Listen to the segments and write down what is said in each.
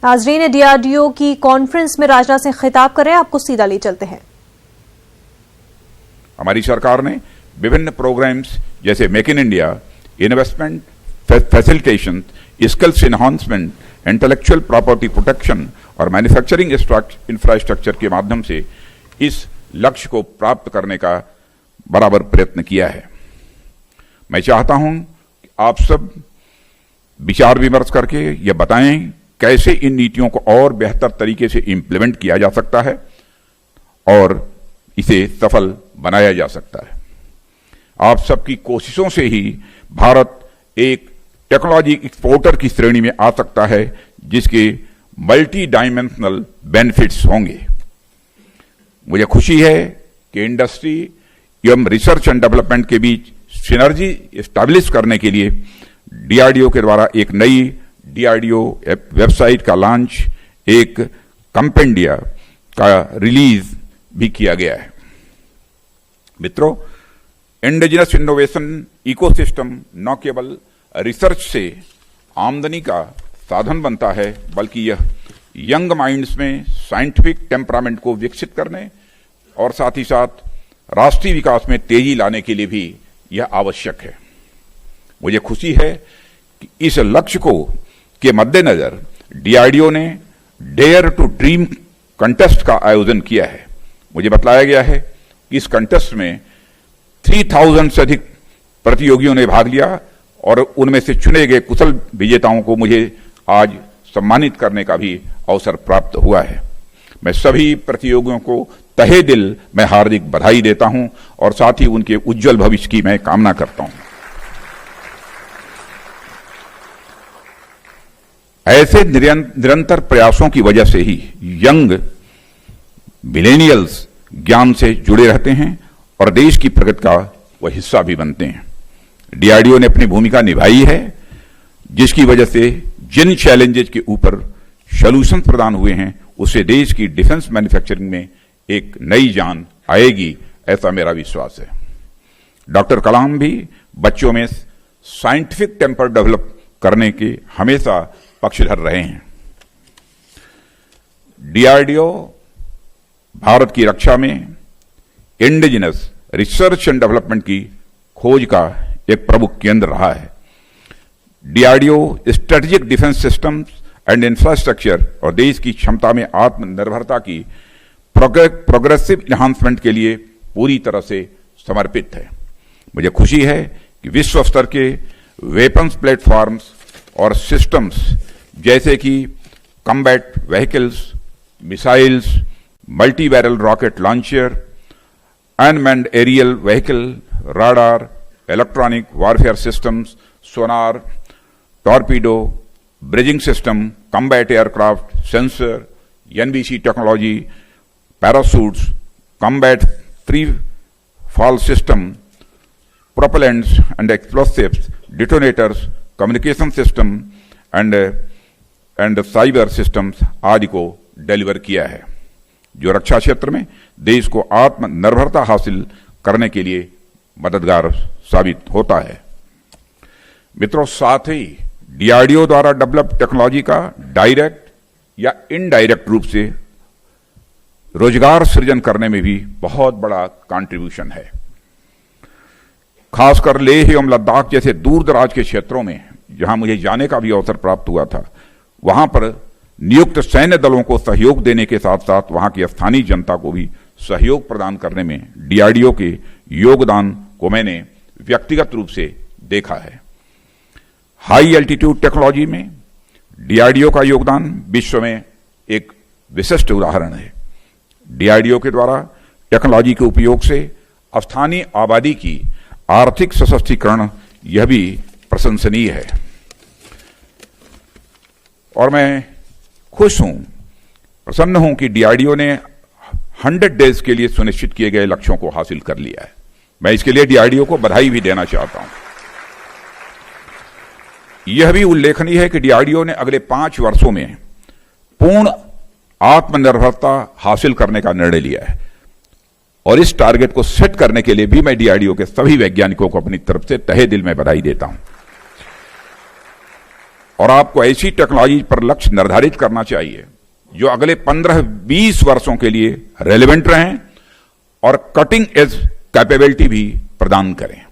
नाजरीन, डीआरडीओ की कॉन्फ्रेंस में राजनाथ सिंह खिताब कर रहे हैं, आपको सीधा ले चलते हैं। हमारी सरकार ने विभिन्न प्रोग्राम्स जैसे make in India, investment facilitation, skills enhancement, intellectual property protection और मैन्युफैक्चरिंग इंफ्रास्ट्रक्चर के माध्यम से इस लक्ष्य को प्राप्त करने का बराबर प्रयत्न किया है। मैं चाहता हूं कि आप सब विचार विमर्श करके यह बताएं कैसे इन नीतियों को और बेहतर तरीके से इंप्लीमेंट किया जा सकता है और इसे सफल बनाया जा सकता है। आप सबकी कोशिशों से ही भारत एक टेक्नोलॉजी एक्सपोर्टर की श्रेणी में आ सकता है जिसके मल्टी डायमेंशनल बेनिफिट्स होंगे। मुझे खुशी है कि इंडस्ट्री एवं रिसर्च एंड डेवलपमेंट के बीच सिनर्जी एस्टैब्लिश करने के लिए डीआरडीओ के द्वारा एक नई डीआरडीओ वेबसाइट का लॉन्च, एक कंपेंडिया का रिलीज भी किया गया है। मित्रों, इंडिजिनस इनोवेशन इकोसिस्टम न केवल रिसर्च से आमदनी का साधन बनता है बल्कि यह यंग माइंड्स में साइंटिफिक टेम्परामेंट को विकसित करने और साथ ही साथ राष्ट्रीय विकास में तेजी लाने के लिए भी यह आवश्यक है। मुझे खुशी है कि इस लक्ष्य को के मद्देनजर डीआरडीओ ने डेयर टू ड्रीम कंटेस्ट का आयोजन किया है। मुझे बताया गया है कि इस कंटेस्ट में 3000 से अधिक प्रतियोगियों ने भाग लिया और उनमें से चुने गए कुशल विजेताओं को मुझे आज सम्मानित करने का भी अवसर प्राप्त हुआ है। मैं सभी प्रतियोगियों को तहे दिल में हार्दिक बधाई देता हूं और साथ ही उनके उज्जवल भविष्य की मैं कामना करता हूं। ऐसे निरंतर प्रयासों की वजह से ही यंग मिलेनियल्स ज्ञान से जुड़े रहते हैं और देश की प्रगति का वह हिस्सा भी बनते हैं। डीआरडीओ ने अपनी भूमिका निभाई है जिसकी वजह से जिन चैलेंजेस के ऊपर सॉल्यूशंस प्रदान हुए हैं उससे देश की डिफेंस मैन्युफैक्चरिंग में एक नई जान आएगी, ऐसा मेरा विश्वास है। डॉक्टर कलाम भी बच्चों में साइंटिफिक टेम्पर डेवलप करने के हमेशा पक्षधर रहे हैं। डीआरडीओ भारत की रक्षा में इंडिजिनस रिसर्च एंड डेवलपमेंट की खोज का एक प्रमुख केंद्र रहा है। DRDO strategic defence systems and infrastructure और देश की क्षमता में आत्मनिर्भरता की प्रोग्रेसिव एनहांसमेंट के लिए पूरी तरह से समर्पित है। मुझे खुशी है कि विश्व स्तर के वेपन्स प्लेटफॉर्म्स और सिस्टम्स जैसे कि combat vehicles, missiles, multi barrel rocket launcher, unmanned aerial vehicle, radar, electronic warfare systems, sonar, torpedo, bridging system, combat aircraft, sensor, NBC technology, parachutes, combat free fall system, propellants and explosives, detonators, communication system and cyber systems आदि को deliver किया है, जो रक्षा क्षेत्र में देश को आत्मनिर्भरता हासिल करने के लिए मददगार साबित होता है। मित्रों, साथ ही डीआरडीओ द्वारा डेवलप टेक्नोलॉजी का डायरेक्ट या इनडायरेक्ट रूप से रोजगार सृजन करने में भी बहुत बड़ा कंट्रीब्यूशन है। खासकर लेह एवं लद्दाख जैसे दूर दराज के क्षेत्रों में जहां मुझे जाने का भी अवसर प्राप्त हुआ था, वहां पर नियुक्त सैन्य दलों को सहयोग देने के साथ साथ वहां की स्थानीय जनता को भी सहयोग प्रदान करने में डीआरडीओ के योगदान को मैंने व्यक्तिगत रूप से देखा है। हाई एल्टीट्यूड टेक्नोलॉजी में डीआरडीओ का योगदान विश्व में एक विशिष्ट उदाहरण है। डीआरडीओ के द्वारा टेक्नोलॉजी के उपयोग से स्थानीय आबादी की आर्थिक सशक्तिकरण यह भी प्रशंसनीय है और मैं खुश हूं, प्रसन्न हूं कि डीआरडीओ ने 100 डेज के लिए सुनिश्चित किए गए लक्ष्यों को हासिल कर लिया है। मैं इसके लिए डीआरडीओ को बधाई भी देना चाहता हूं। यह भी उल्लेखनीय है कि डीआरडीओ ने अगले 5 वर्षों में पूर्ण आत्मनिर्भरता हासिल करने का निर्णय लिया है और इस टारगेट को सेट करने के लिए भी मैं डीआरडीओ के सभी वैज्ञानिकों को अपनी तरफ से तहे दिल में बधाई देता हूं। और आपको ऐसी टेक्नोलॉजी पर लक्ष्य निर्धारित करना चाहिए जो अगले 15-20 वर्षों के लिए रेलेवेंट रहें और कटिंग एज कैपेबिलिटी भी प्रदान करें।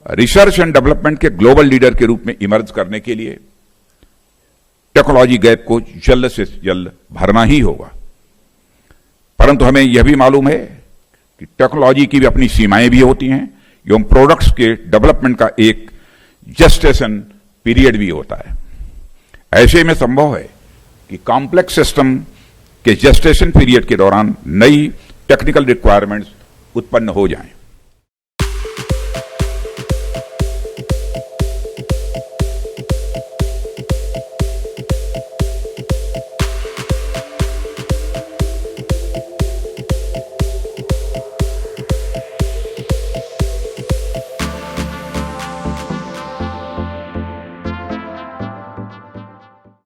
रिसर्च एंड डेवलपमेंट के ग्लोबल लीडर के रूप में इमर्ज करने के लिए टेक्नोलॉजी गैप को जल्द से जल्द भरना ही होगा। परंतु हमें यह भी मालूम है कि टेक्नोलॉजी की भी अपनी सीमाएं भी होती हैं एवं प्रोडक्ट्स के डेवलपमेंट का एक जेस्टेशन पीरियड भी होता है। ऐसे में संभव है कि कॉम्प्लेक्स सिस्टम के जेस्टेशन पीरियड के दौरान नई टेक्निकल रिक्वायरमेंट्स उत्पन्न हो जाएं।